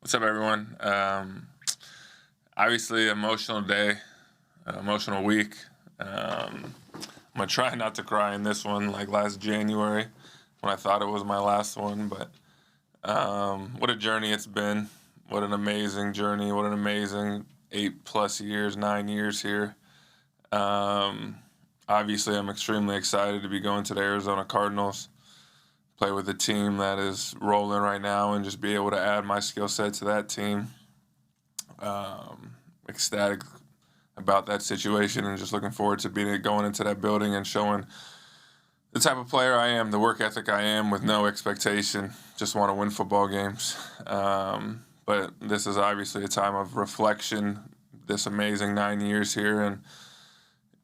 What's up, everyone? Obviously, emotional day, emotional week. I'm gonna try not to cry in this one like last January when I thought it was my last one. But what a journey it's been. What an amazing journey. What an amazing 8+ years, 9 years here. Um, Obviously, I'm extremely excited to be going to the Arizona Cardinals, play with a team that is rolling right now, and just be able to add my skill set to that team. Ecstatic about that situation, and just looking forward to being going into that building and showing the type of player I am, the work ethic I am, with no expectation. Just want to win football games. But this is obviously a time of reflection. This amazing 9 years here, and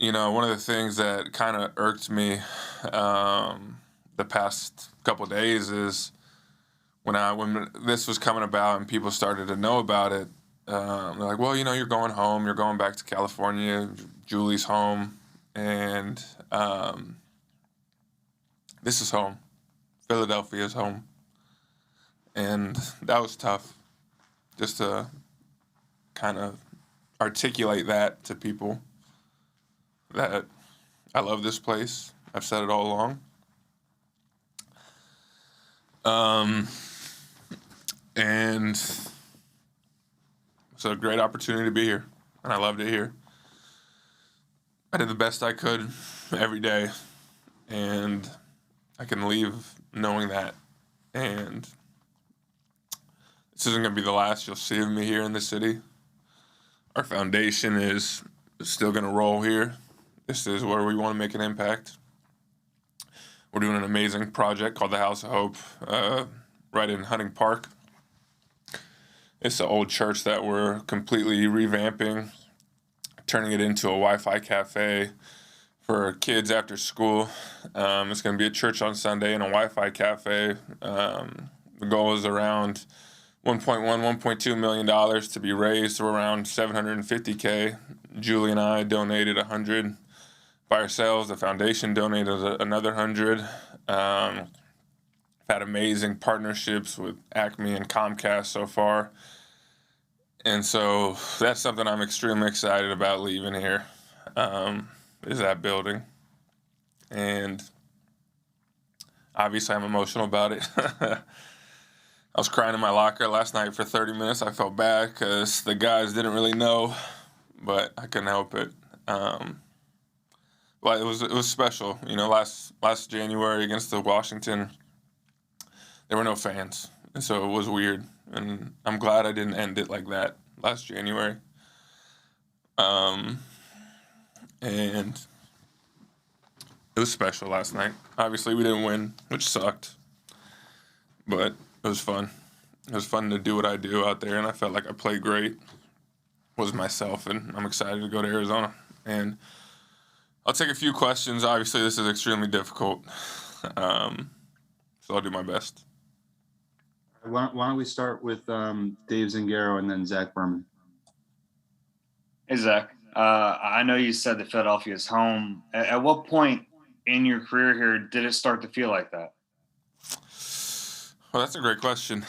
one of the things that kind of irked me the past couple days is when this was coming about and people started to know about it. They're like, well, you're going home, you're going back to California, Julie's home, and this is home. Philadelphia's home. And that was tough, just to kind of articulate that to people, that I love this place. I've said it all along. And it's a great opportunity to be here, and I loved it here. I did the best I could every day, and I can leave knowing that. And this isn't going to be the last you'll see of me here in the city. Our foundation is still going to roll here. This is where we want to make an impact. We're doing an amazing project called the House of Hope right in Hunting Park. It's an old church that we're completely revamping, turning it into a Wi-Fi cafe for kids after school. It's going to be a church on Sunday and a Wi-Fi cafe. The goal is around $1.1, $1.2 million to be raised, or around $750K. Julie and I donated $100 by ourselves. The foundation donated another $100. I've had amazing partnerships with Acme and Comcast so far. And so that's something I'm extremely excited about leaving here, is that building. And obviously I'm emotional about it. I was crying in my locker last night for 30 minutes. I felt bad because the guys didn't really know, but I couldn't help it. But it was special. Last January against the Washington, there were no fans, and so it was weird. And I'm glad I didn't end it like that last January. And it was special last night. Obviously, we didn't win, which sucked, but it was fun. It was fun to do what I do out there, and I felt like I played great, was myself, and I'm excited to go to Arizona. And I'll take a few questions. Obviously, this is extremely difficult, so I'll do my best. Why don't we start with Dave Zingaro and then Zach Berman? Hey, Zach. I know you said that Philadelphia is home. At what point in your career here did it start to feel like that? Well, that's a great question.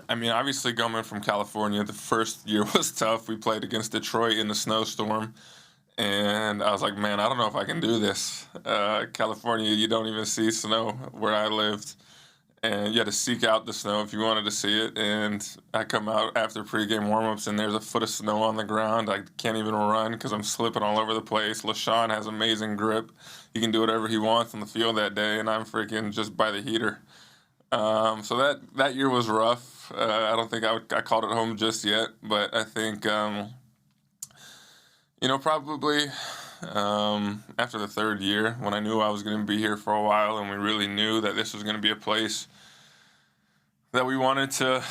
Obviously, coming from California, the first year was tough. We played against Detroit in the snowstorm, and I was like, man, I don't know if I can do this. California, you don't even see snow where I lived, and you had to seek out the snow if you wanted to see it. And I come out after pregame warmups, and there's a foot of snow on the ground. I can't even run because I'm slipping all over the place. LaShawn has amazing grip. He can do whatever he wants on the field that day, and I'm freaking just by the heater. So that year was rough. I don't think I called it home just yet, but I think, probably after the third year, when I knew I was going to be here for a while, and we really knew that this was going to be a place that we wanted to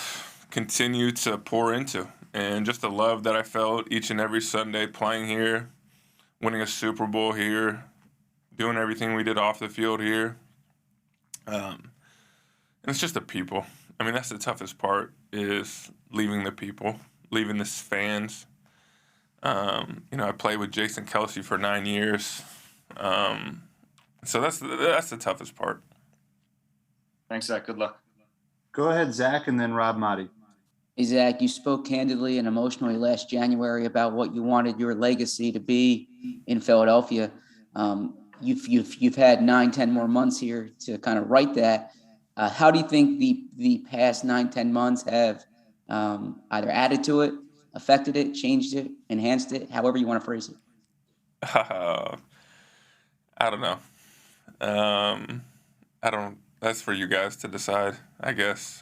continue to pour into. And just the love that I felt each and every Sunday playing here, winning a Super Bowl here, doing everything we did off the field here. And it's just the people. That's the toughest part, is leaving the people, leaving the fans. I played with Jason Kelsey for 9 years. So that's the toughest part. Thanks, Zach. Good luck. Go ahead, Zach, and then Rob Motti. Hey, Zach, you spoke candidly and emotionally last January about what you wanted your legacy to be in Philadelphia. You've had 9-10 more months here to kind of write that. How do you think the past 9-10 months have either added to it, affected it, changed it, enhanced it, however you want to phrase it? I don't know. I don't. That's for you guys to decide, I guess.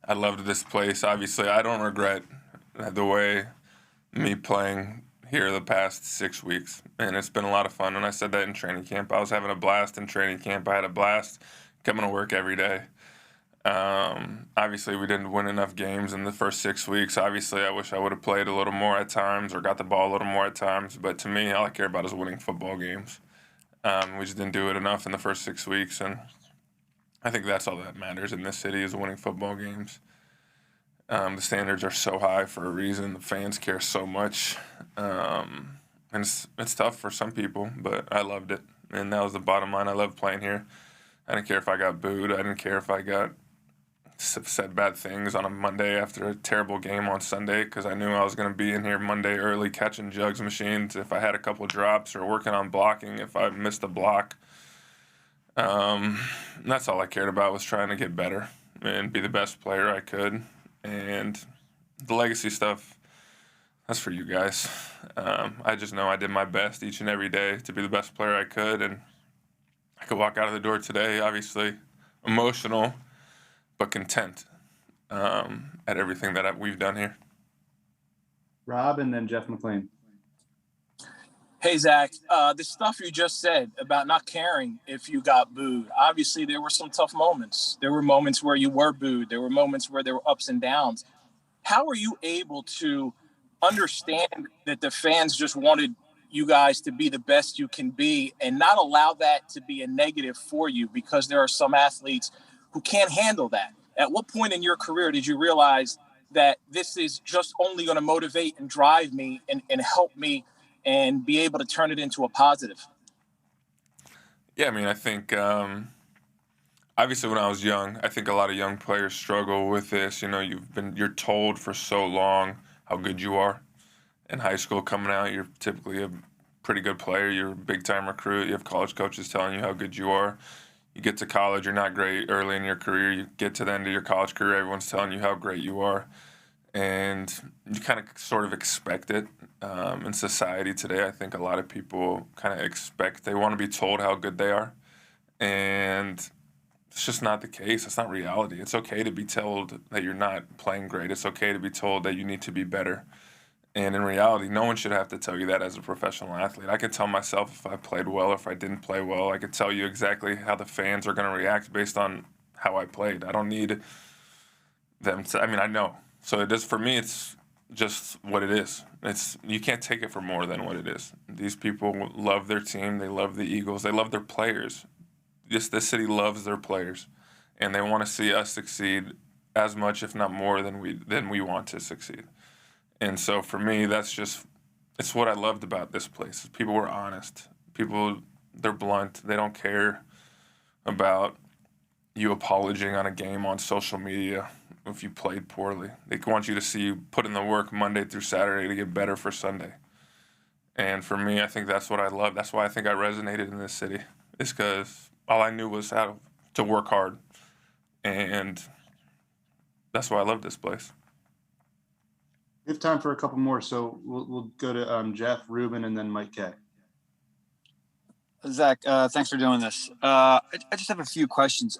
I loved this place. Obviously, I don't regret the way me playing here the past 6 weeks, and it's been a lot of fun. And I said that in training camp. I was having a blast in training camp. I had a blast coming to work every day. Obviously, we didn't win enough games in the first 6 weeks. Obviously, I wish I would have played a little more at times or got the ball a little more at times. But to me, all I care about is winning football games. We just didn't do it enough in the first 6 weeks, and I think that's all that matters in this city is winning football games. The standards are so high for a reason. The fans care so much, and it's tough for some people, but I loved it, and that was the bottom line. I loved playing here. I didn't care if I got booed. I didn't care if I got said bad things on a Monday after a terrible game on Sunday because I knew I was going to be in here Monday early catching jugs machines if I had a couple drops or working on blocking if I missed a block. That's all I cared about was trying to get better and be the best player I could. And the legacy stuff, that's for you guys. I just know I did my best each and every day to be the best player I could, and I could walk out of the door today, obviously emotional, but content at everything that we've done here. Rob and then Jeff McLean. Hey, Zach, the stuff you just said about not caring if you got booed, obviously there were some tough moments. There were moments where you were booed. There were moments where there were ups and downs. How were you able to understand that the fans just wanted you guys to be the best you can be and not allow that to be a negative for you? Because there are some athletes who can't handle that. At what point in your career did you realize that this is just only going to motivate and drive me and help me and be able to turn it into a positive? Yeah, I mean, I think obviously when I was young, I think a lot of young players struggle with this. You know, you're told for so long how good you are. In high school, coming out, you're typically a pretty good player. You're a big-time recruit. You have college coaches telling you how good you are. You get to college, you're not great early in your career. You get to the end of your college career, everyone's telling you how great you are. And you kind of sort of expect it. In society today, I think a lot of people kind of they want to be told how good they are. And it's just not the case. It's not reality. It's okay to be told that you're not playing great. It's okay to be told that you need to be better. And in reality, no one should have to tell you that as a professional athlete. I can tell myself if I played well or if I didn't play well. I can tell you exactly how the fans are going to react based on how I played. I don't need them to, I mean, I know. So it is, for me, it's just what it is. You can't take it for more than what it is. These people love their team. They love the Eagles. They love their players. This city loves their players. And they want to see us succeed as much, if not more, than we want to succeed. And so for me, it's what I loved about this place. People were honest. People, they're blunt. They don't care about you apologizing on a game on social media if you played poorly. They want you to see you put in the work Monday through Saturday to get better for Sunday. And for me, I think that's what I love. That's why I think I resonated in this city. It's because all I knew was how to work hard. And that's why I love this place. We have time for a couple more, so we'll go to Jeff, Ruben, and then Mike K. Zach, thanks for doing this. I just have a few questions.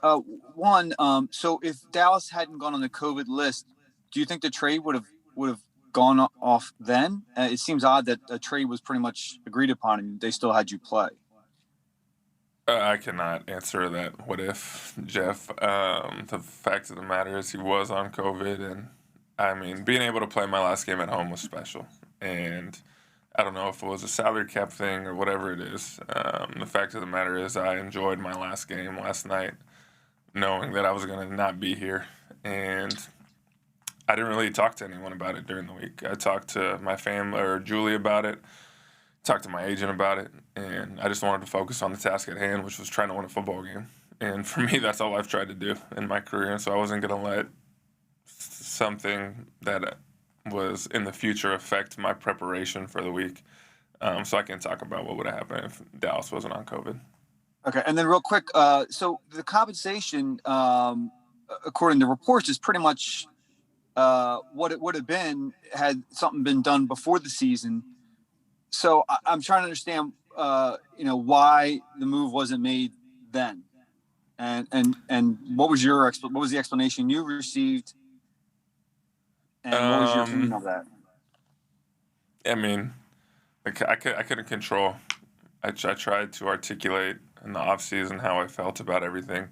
One, so if Dallas hadn't gone on the COVID list, do you think the trade would have gone off then? It seems odd that a trade was pretty much agreed upon and they still had you play. I cannot answer that what if, Jeff. The fact of the matter is he was on COVID, and I mean, being able to play my last game at home was special. And I don't know if it was a salary cap thing or whatever it is. The fact of the matter is I enjoyed my last game last night, knowing that I was going to not be here. And I didn't really talk to anyone about it during the week. I talked to my family or Julie about it, talked to my agent about it, and I just wanted to focus on the task at hand, which was trying to win a football game. And for me, that's all I've tried to do in my career. And so I wasn't going to let something that was in the future affect my preparation for the week. So I can talk about what would have happened if Dallas wasn't on COVID. Okay, and then real quick, so the compensation, according to reports, is pretty much what it would have been had something been done before the season. So I'm trying to understand, why the move wasn't made then, and what was the explanation you received, and what was your opinion of that? I mean, I couldn't control. I tried to articulate in the offseason how I felt about everything,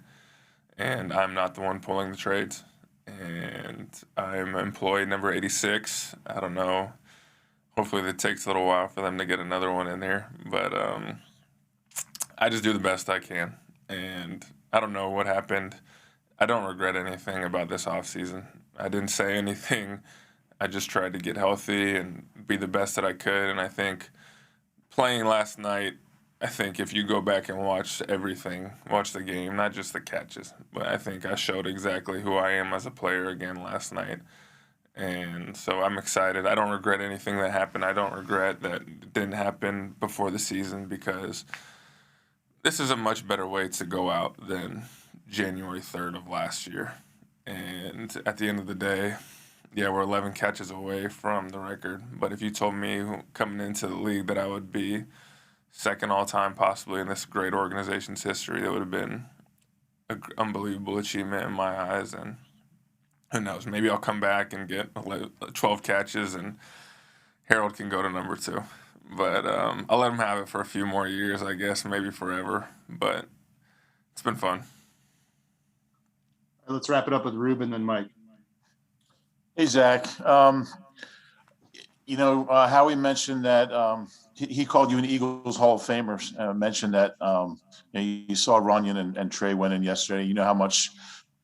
and I'm not the one pulling the trades. And I'm employee number 86. I don't know. Hopefully it takes a little while for them to get another one in here. But I just do the best I can. And I don't know what happened. I don't regret anything about this offseason. I didn't say anything. I just tried to get healthy and be the best that I could. And I think playing last night, I think if you go back and watch everything, watch the game, not just the catches, but I think I showed exactly who I am as a player again last night. And so I'm excited. I don't regret anything that happened. I don't regret that it didn't happen before the season, because this is a much better way to go out than January 3rd of last year. And at the end of the day, yeah, we're 11 catches away from the record. But if you told me coming into the league that I would be second all-time possibly in this great organization's history, that would have been an unbelievable achievement in my eyes. And who knows, maybe I'll come back and get 12 catches and Harold can go to number 2. But I'll let him have it for a few more years, I guess, maybe forever. But it's been fun. Let's wrap it up with Ruben and Mike. Hey, Zach. Howie mentioned that he called you an Eagles Hall of Famer. Mentioned that you saw Runyon and Trey went in yesterday. You know how much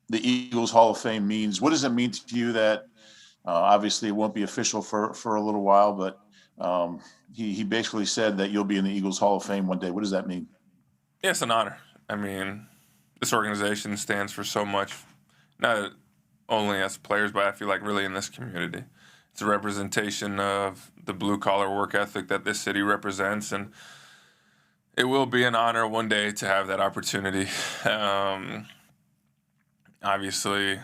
the Eagles Hall of Fame means. What does it mean to you that obviously it won't be official for a little while, but he basically said that you'll be in the Eagles Hall of Fame one day. What does that mean? Yeah, it's an honor. I mean, this organization stands for so much, not only as players, but I feel like really in this community. It's a representation of the blue-collar work ethic that this city represents, and it will be an honor one day to have that opportunity. Obviously,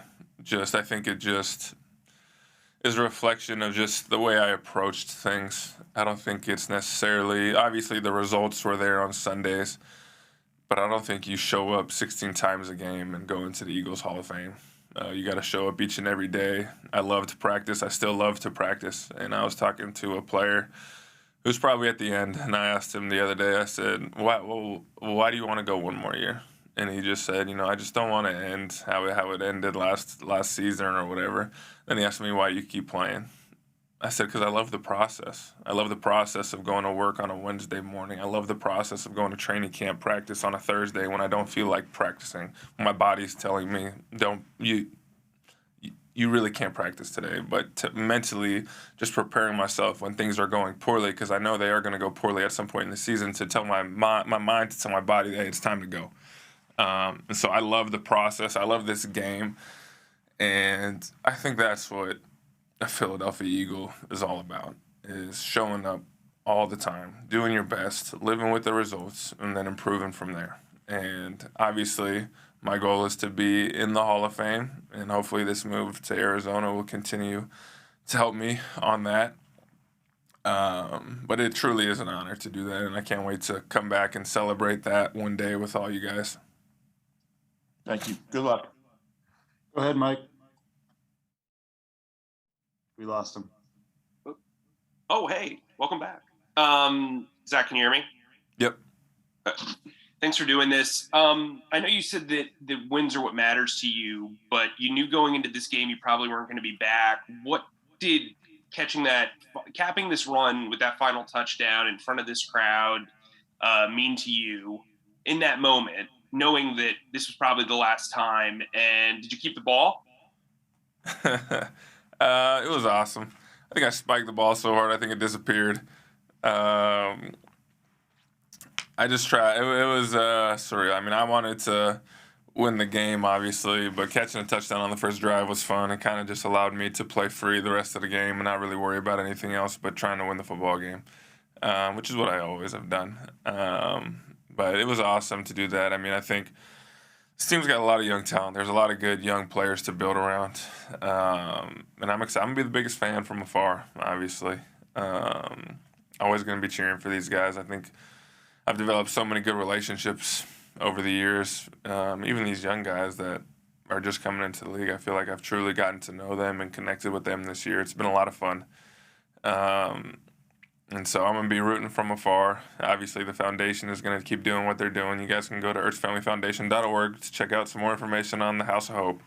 I think it just is a reflection of just the way I approached things. I don't think it's necessarily, obviously the results were there on Sundays, but I don't think you show up 16 times a game and go into the Eagles Hall of Fame. You got to show up each and every day. I love to practice. I still love to practice. And I was talking to a player who's probably at the end, and I asked him the other day, I said, why do you want to go one more year? And he just said, I just don't want to end how it ended last season or whatever. Then he asked me why you keep playing. I said, because I love the process. I love the process of going to work on a Wednesday morning. I love the process of going to training camp practice on a Thursday when I don't feel like practicing. When my body's telling me, you really can't practice today. But mentally, just preparing myself when things are going poorly, because I know they are going to go poorly at some point in the season, to tell my mind, to tell my body, hey, it's time to go. And so I love the process. I love this game. And I think that's what a Philadelphia Eagle is all about, is showing up all the time, doing your best, living with the results, and then improving from there. And obviously, my goal is to be in the Hall of Fame, and hopefully this move to Arizona will continue to help me on that. But it truly is an honor to do that, and I can't wait to come back and celebrate that one day with all you guys. Thank you. Good luck. Go ahead, Mike. We lost him. Oh, hey, welcome back. Zach, can you hear me? Yep. Thanks for doing this. I know you said that the wins are what matters to you, but you knew going into this game you probably weren't going to be back. What did capping this run with that final touchdown in front of this crowd mean to you in that moment, knowing that this was probably the last time? And did you keep the ball? It was awesome. I think I spiked the ball so hard I think it disappeared. I just tried. It was surreal. I mean, I wanted to win the game, obviously, but catching a touchdown on the first drive was fun. It kind of just allowed me to play free the rest of the game and not really worry about anything else but trying to win the football game, which is what I always have done. But it was awesome to do that. I mean, I think this team's got a lot of young talent. There's a lot of good young players to build around. And I'm excited. I'm going to be the biggest fan from afar, obviously. Always going to be cheering for these guys. I think I've developed so many good relationships over the years. Even these young guys that are just coming into the league, I feel like I've truly gotten to know them and connected with them this year. It's been a lot of fun. And so I'm going to be rooting from afar. Obviously, the foundation is going to keep doing what they're doing. You guys can go to ErtzFamilyFoundation.org to check out some more information on the House of Hope.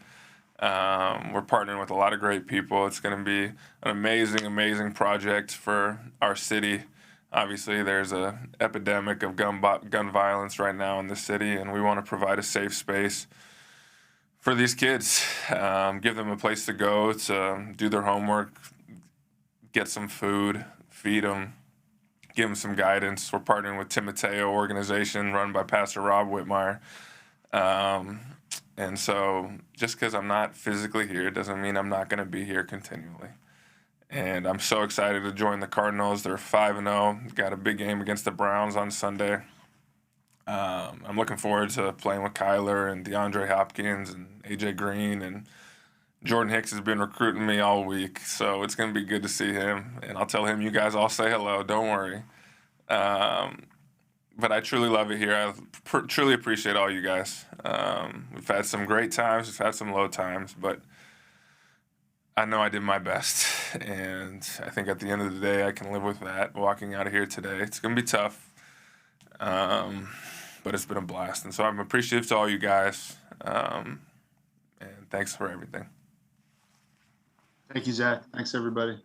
We're partnering with a lot of great people. It's going to be an amazing, amazing project for our city. Obviously, there's an epidemic of gun violence right now in the city, and we want to provide a safe space for these kids, give them a place to go to do their homework, get some food, feed them, give them some guidance. We're partnering with Tim Mateo organization run by Pastor Rob Whitmire. And so just because I'm not physically here doesn't mean I'm not going to be here continually. And I'm so excited to join the Cardinals. They're 5-0. Got a big game against the Browns on Sunday. I'm looking forward to playing with Kyler and DeAndre Hopkins and AJ Green, and Jordan Hicks has been recruiting me all week, so it's going to be good to see him. And I'll tell him you guys all say hello. Don't worry. But I truly love it here. I truly appreciate all you guys. We've had some great times. We've had some low times, but I know I did my best. And I think at the end of the day, I can live with that walking out of here today. It's going to be tough, but it's been a blast. And so I'm appreciative to all you guys, and thanks for everything. Thank you, Zach. Thanks, everybody.